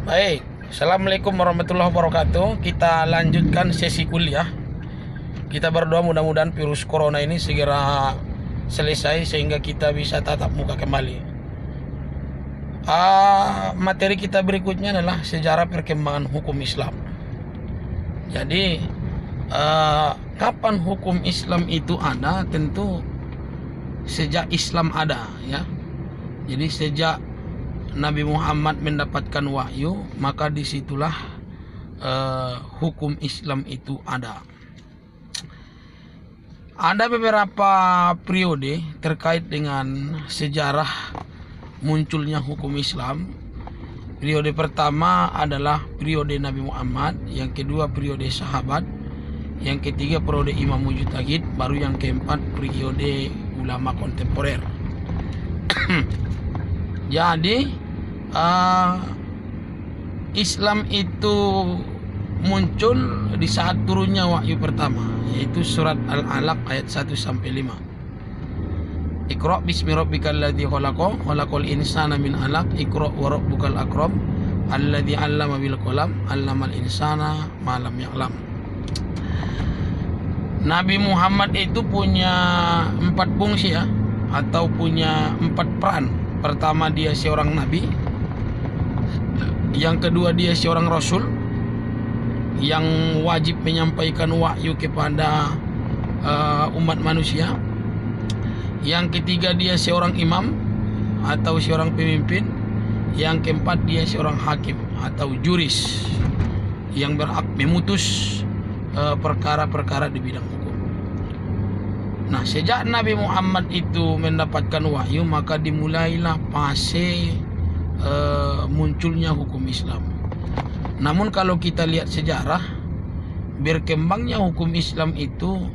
Baik, Assalamualaikum warahmatullahi wabarakatuh. Kita lanjutkan sesi kuliah. Kita berdoa mudah-mudahan virus corona ini segera selesai sehingga kita bisa tatap muka kembali. Materi kita berikutnya adalah sejarah perkembangan hukum Islam. Jadi, kapan hukum Islam itu ada? Tentu sejak Islam ada, ya. Jadi sejak Nabi Muhammad mendapatkan wahyu, maka disitulah hukum Islam itu ada. Ada beberapa periode terkait dengan sejarah munculnya hukum Islam. Periode pertama adalah periode Nabi Muhammad, yang kedua periode sahabat, yang ketiga periode Imam Mujtahid, baru yang keempat periode ulama kontemporer. Jadi Islam itu muncul di saat turunnya wahyu pertama, yaitu surat Al-Alaq ayat 1-5. Iqra bismi rabbikal ladzi khalaq, khalaqal insana min 'alaq, iqra wa rabbukal akram, alladzi 'allama bil qalam, 'allamal insana ma lam ya'lam. Nabi Muhammad itu punya 4 fungsi, ya, atau punya 4 peran. Pertama, dia seorang nabi. Yang kedua, dia seorang rasul yang wajib menyampaikan wahyu kepada umat manusia. Yang ketiga, dia seorang imam atau seorang pemimpin. Yang keempat, dia seorang hakim atau juris yang berhak memutus perkara-perkara di bidang hukum. Nah, sejak Nabi Muhammad itu mendapatkan wahyu, maka dimulailah fase munculnya hukum Islam. Namun kalau kita lihat sejarah, berkembangnya hukum Islam itu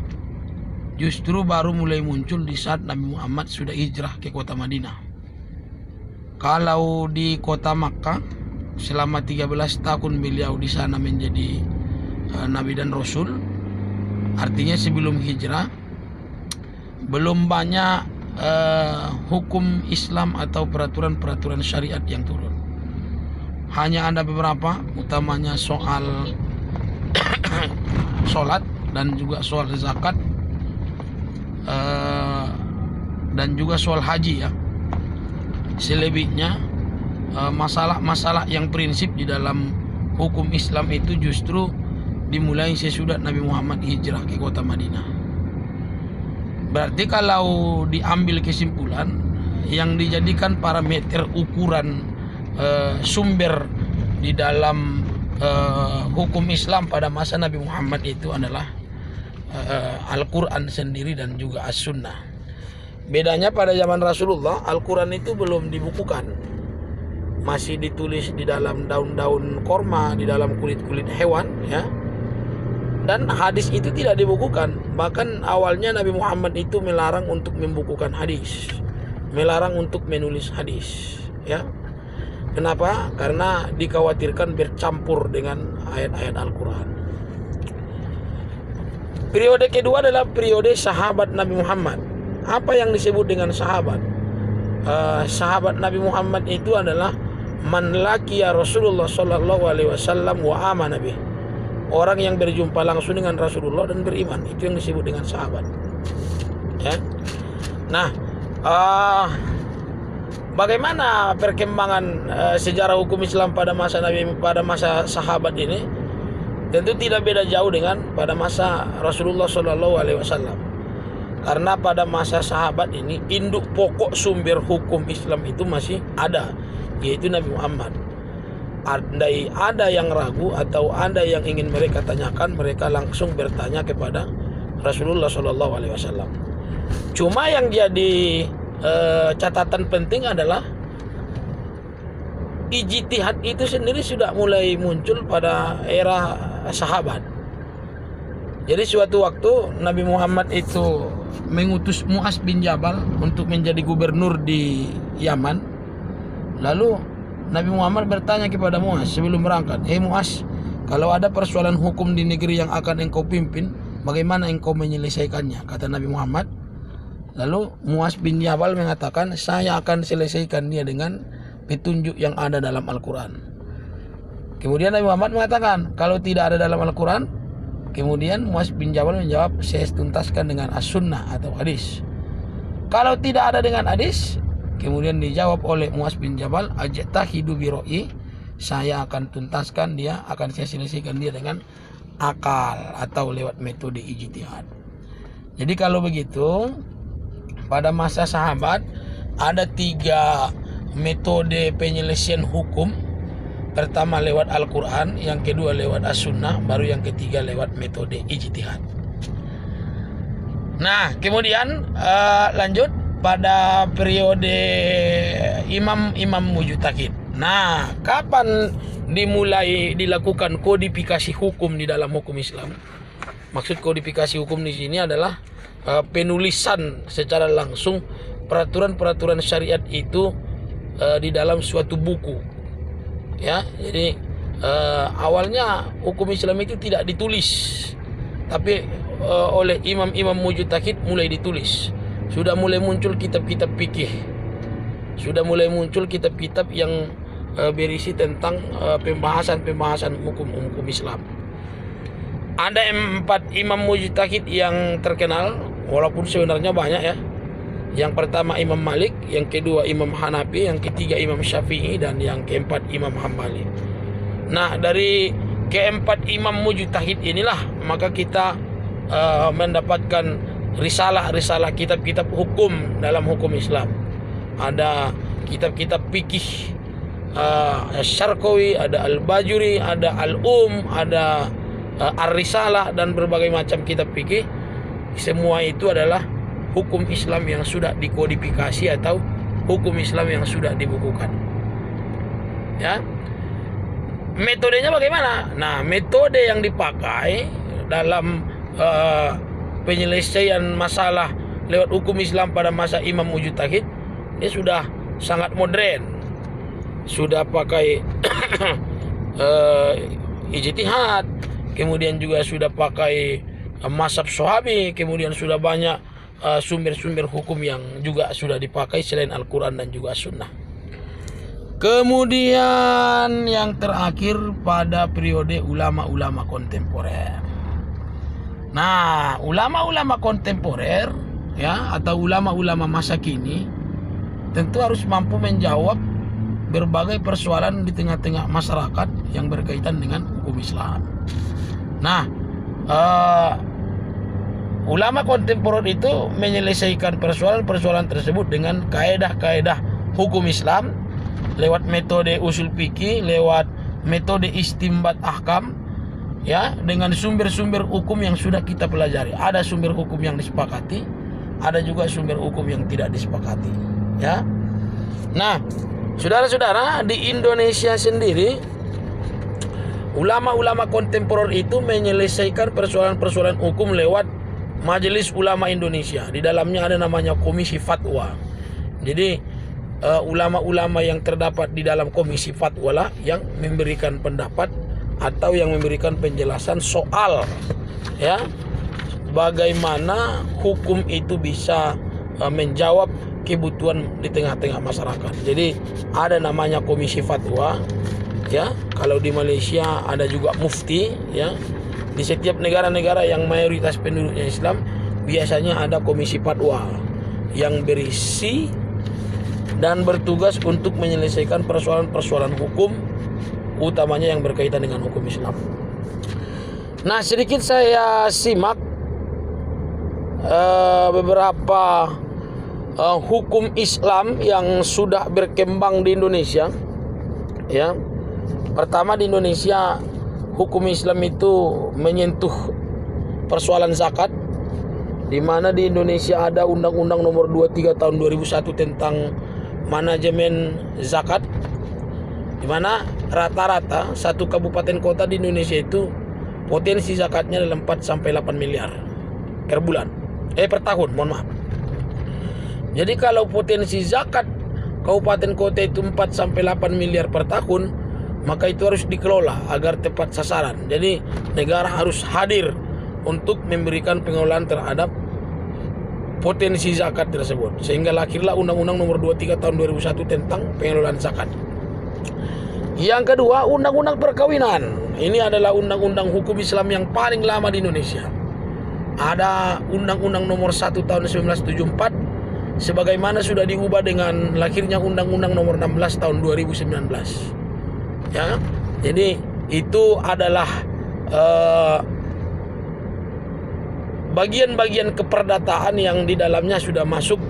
justru baru mulai muncul di saat Nabi Muhammad sudah hijrah ke kota Madinah. Kalau di kota Makkah, selama 13 tahun beliau di sana menjadi nabi dan rasul, artinya sebelum hijrah belum banyak hukum Islam atau peraturan-peraturan syariat yang turun. Hanya ada beberapa, utamanya soal sholat dan juga soal zakat, dan juga soal haji, ya. Selebihnya masalah-masalah yang prinsip di dalam hukum Islam itu justru dimulai sesudah Nabi Muhammad hijrah ke kota Madinah. Berarti kalau diambil kesimpulan, yang dijadikan parameter ukuran sumber di dalam hukum Islam pada masa Nabi Muhammad itu adalah Al-Quran sendiri dan juga As-Sunnah. Bedanya pada zaman Rasulullah, Al-Quran itu belum dibukukan, masih ditulis di dalam daun-daun korma, di dalam kulit-kulit hewan, ya. Dan hadis itu tidak dibukukan. Bahkan awalnya Nabi Muhammad itu melarang untuk membukukan hadis, melarang untuk menulis hadis, ya. Kenapa? Karena dikhawatirkan bercampur dengan ayat-ayat Al-Quran. Periode kedua adalah periode sahabat Nabi Muhammad. Apa yang disebut dengan sahabat? Sahabat Nabi Muhammad itu adalah man laqiya Rasulullah sallallahu alaihi wasallam wa amana bih. Orang yang berjumpa langsung dengan Rasulullah dan beriman, itu yang disebut dengan sahabat, ya. Nah, bagaimana perkembangan sejarah hukum Islam pada masa sahabat ini? Tentu tidak beda jauh dengan pada masa Rasulullah SAW. Karena pada masa sahabat ini induk pokok sumber hukum Islam itu masih ada, yaitu Nabi Muhammad. Andai ada yang ragu atau ada yang ingin mereka tanyakan, mereka langsung bertanya kepada Rasulullah SAW. Cuma yang jadi catatan penting adalah ijtihad itu sendiri sudah mulai muncul pada era sahabat. Jadi suatu waktu Nabi Muhammad itu mengutus Mu'az bin Jabal untuk menjadi gubernur di Yaman. Lalu Nabi Muhammad bertanya kepada Mu'az sebelum berangkat, "Hei Mu'az, kalau ada persoalan hukum di negeri yang akan engkau pimpin, bagaimana engkau menyelesaikannya?" Kata Nabi Muhammad. Lalu Mu'az bin Jabal mengatakan, "Saya akan selesaikan dia dengan petunjuk yang ada dalam Al-Quran." Kemudian Nabi Muhammad mengatakan, kalau tidak ada dalam Al-Quran, kemudian Muaz bin Jabal menjawab, saya tuntaskan dengan as-sunnah atau hadis. Kalau tidak ada dengan hadis, kemudian dijawab oleh Muaz bin Jabal, ajtahidu bi ra'yi, saya akan tuntaskan dia, akan saya selesaikan dia dengan akal atau lewat metode ijtihad. Jadi kalau begitu, pada masa sahabat ada 3 metode penyelesaian hukum. Pertama lewat Al-Quran, yang kedua lewat As-Sunnah, baru yang ketiga lewat metode ijtihad. Nah, kemudian lanjut pada periode imam-imam mujtahid. Nah, kapan dimulai dilakukan kodifikasi hukum di dalam hukum Islam? Maksud kodifikasi hukum di sini adalah penulisan secara langsung peraturan-peraturan syariat itu di dalam suatu buku. Ya, jadi awalnya hukum Islam itu tidak ditulis, tapi oleh imam-imam mujtahid mulai ditulis. Sudah mulai muncul kitab-kitab fikih, sudah mulai muncul kitab-kitab yang berisi tentang pembahasan-pembahasan hukum Islam. Ada 4 imam mujtahid yang terkenal, walaupun sebenarnya banyak ya. Yang pertama Imam Malik, yang kedua Imam Hanafi, yang ketiga Imam Syafi'i, dan yang keempat Imam Hambali. Nah, dari keempat imam mujtahid inilah maka kita mendapatkan risalah-risalah kitab-kitab hukum dalam hukum Islam. Ada kitab-kitab fikih Syarqawi, ada Al-Bajuri, ada Al-Um, ada Ar-Risalah, dan berbagai macam kitab fikih. Semua itu adalah hukum Islam yang sudah dikodifikasi atau hukum Islam yang sudah dibukukan. Ya. Metodenya bagaimana? Nah, metode yang dipakai dalam penyelesaian masalah lewat hukum Islam pada masa imam mujtahid, dia sudah sangat modern. Sudah pakai ijtihad, kemudian juga sudah pakai mazhab Sahabi, kemudian sudah banyak sumber-sumber hukum yang juga sudah dipakai selain Al-Quran dan juga Sunnah. Kemudian yang terakhir pada periode ulama-ulama kontemporer. Nah, ulama-ulama kontemporer ya, atau ulama-ulama masa kini tentu harus mampu menjawab berbagai persoalan di tengah-tengah masyarakat yang berkaitan dengan hukum Islam. Nah, ulama kontemporer itu menyelesaikan persoalan-persoalan tersebut dengan kaedah-kaedah hukum Islam lewat metode usul fikih, lewat metode istinbat ahkam, ya, dengan sumber-sumber hukum yang sudah kita pelajari. Ada sumber hukum yang disepakati, ada juga sumber hukum yang tidak disepakati, ya. Nah, saudara-saudara, di Indonesia sendiri ulama-ulama kontemporer itu menyelesaikan persoalan-persoalan hukum lewat Majelis Ulama Indonesia. Di dalamnya ada namanya Komisi Fatwa. Jadi ulama-ulama yang terdapat di dalam Komisi Fatwa lah yang memberikan pendapat atau yang memberikan penjelasan soal, ya, bagaimana hukum itu bisa menjawab kebutuhan di tengah-tengah masyarakat. Jadi ada namanya Komisi Fatwa, ya. Kalau di Malaysia ada juga Mufti, ya. Di setiap negara-negara yang mayoritas penduduknya Islam biasanya ada Komisi Fatwa yang berisi dan bertugas untuk menyelesaikan persoalan-persoalan hukum, utamanya yang berkaitan dengan hukum Islam. Nah, sedikit saya simak beberapa hukum Islam yang sudah berkembang di Indonesia. Ya, pertama di Indonesia hukum Islam itu menyentuh persoalan zakat, di mana di Indonesia ada Undang-Undang Nomor 23 Tahun 2001 tentang manajemen zakat, di mana rata-rata satu kabupaten kota di Indonesia itu potensi zakatnya adalah 4 sampai 8 miliar per bulan. Per tahun, mohon maaf. Jadi kalau potensi zakat kabupaten kota itu 4 sampai 8 miliar per tahun, maka itu harus dikelola agar tepat sasaran. Jadi negara harus hadir untuk memberikan pengelolaan terhadap potensi zakat tersebut. Sehingga lahirlah Undang-Undang Nomor 23 Tahun 2001 tentang pengelolaan zakat. Yang kedua, undang-undang perkawinan. Ini adalah undang-undang hukum Islam yang paling lama di Indonesia. Ada Undang-Undang Nomor 1 Tahun 1974, sebagaimana sudah diubah dengan lahirnya Undang-Undang Nomor 16 Tahun 2019. Ya, jadi itu adalah bagian-bagian keperdataan yang di dalamnya sudah masuk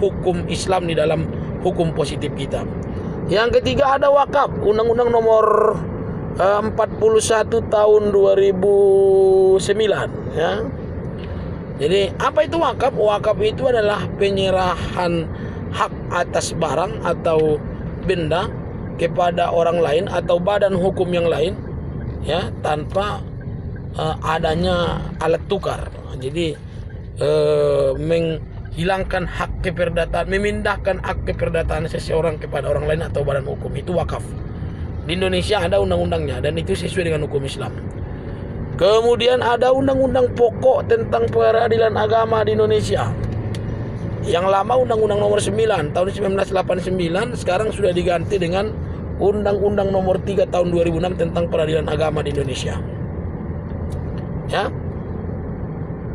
hukum Islam di dalam hukum positif kita. Yang ketiga ada wakaf, Undang-Undang Nomor 41 Tahun 2009, ya. Jadi apa itu wakaf? Wakaf itu adalah penyerahan hak atas barang atau benda kepada orang lain atau badan hukum yang lain, ya, tanpa adanya alat tukar. Jadi menghilangkan hak keperdataan, memindahkan hak keperdataan seseorang kepada orang lain atau badan hukum, itu wakaf. Di Indonesia ada undang-undangnya dan itu sesuai dengan hukum Islam. Kemudian ada undang-undang pokok tentang peradilan agama di Indonesia. Yang lama Undang-Undang Nomor 9 Tahun 1989, sekarang sudah diganti dengan Undang-Undang Nomor 3 Tahun 2006 tentang peradilan agama di Indonesia. Ya.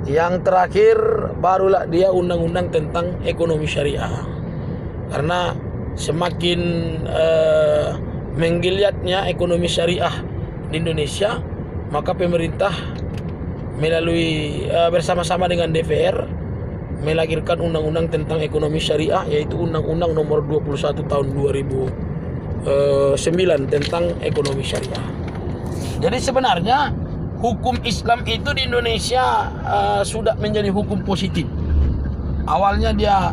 Yang terakhir barulah dia undang-undang tentang ekonomi syariah. Karena semakin menggeliatnya ekonomi syariah di Indonesia, maka pemerintah melalui bersama-sama dengan DPR melahirkan undang-undang tentang ekonomi syariah, yaitu Undang-Undang Nomor 21 Tahun 2009 tentang ekonomi syariah. Jadi sebenarnya hukum Islam itu di Indonesia sudah menjadi hukum positif. Awalnya dia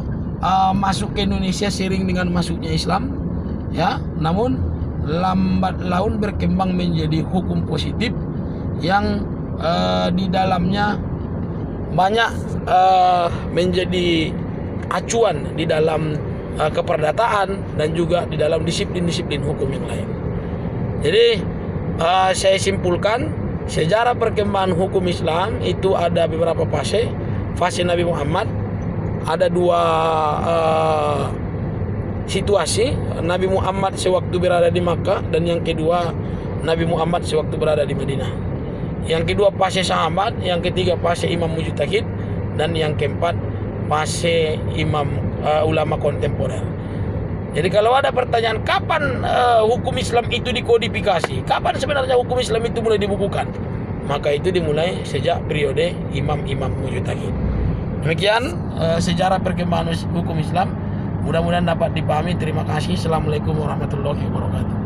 masuk ke Indonesia seiring dengan masuknya Islam, ya. Namun lambat laun berkembang menjadi hukum positif yang di dalamnya banyak menjadi acuan di dalam keperdataan dan juga di dalam disiplin-disiplin hukum yang lain. Jadi saya simpulkan, sejarah perkembangan hukum Islam itu ada beberapa fase. Fase Nabi Muhammad ada dua situasi. Nabi Muhammad sewaktu berada di Makkah, dan yang kedua Nabi Muhammad sewaktu berada di Madinah. Yang kedua fase sahabat, yang ketiga fase imam mujtahid, dan yang keempat fase imam ulama kontemporer. Jadi kalau ada pertanyaan kapan hukum Islam itu dikodifikasi, kapan sebenarnya hukum Islam itu mulai dibukukan, maka itu dimulai sejak periode imam-imam mujtahid. Demikian sejarah perkembangan hukum Islam. Mudah-mudahan dapat dipahami. Terima kasih. Assalamualaikum warahmatullahi wabarakatuh.